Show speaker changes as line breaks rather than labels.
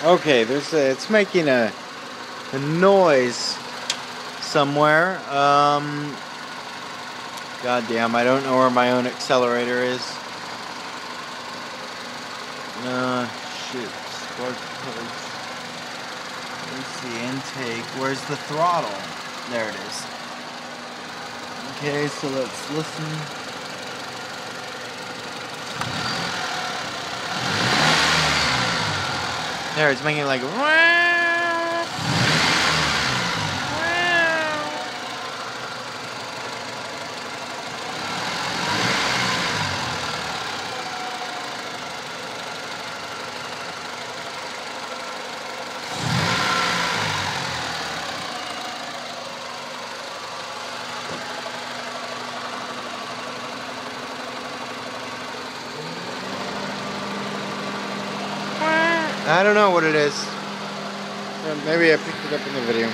Okay, it's making a noise somewhere. Goddamn, I don't know where my own accelerator is. Shoot. Spark plugs. Where's the intake? Where's the throttle? There it is. Okay, so let's listen. There, it's making like I don't know what it is. Maybe I picked it up in the video.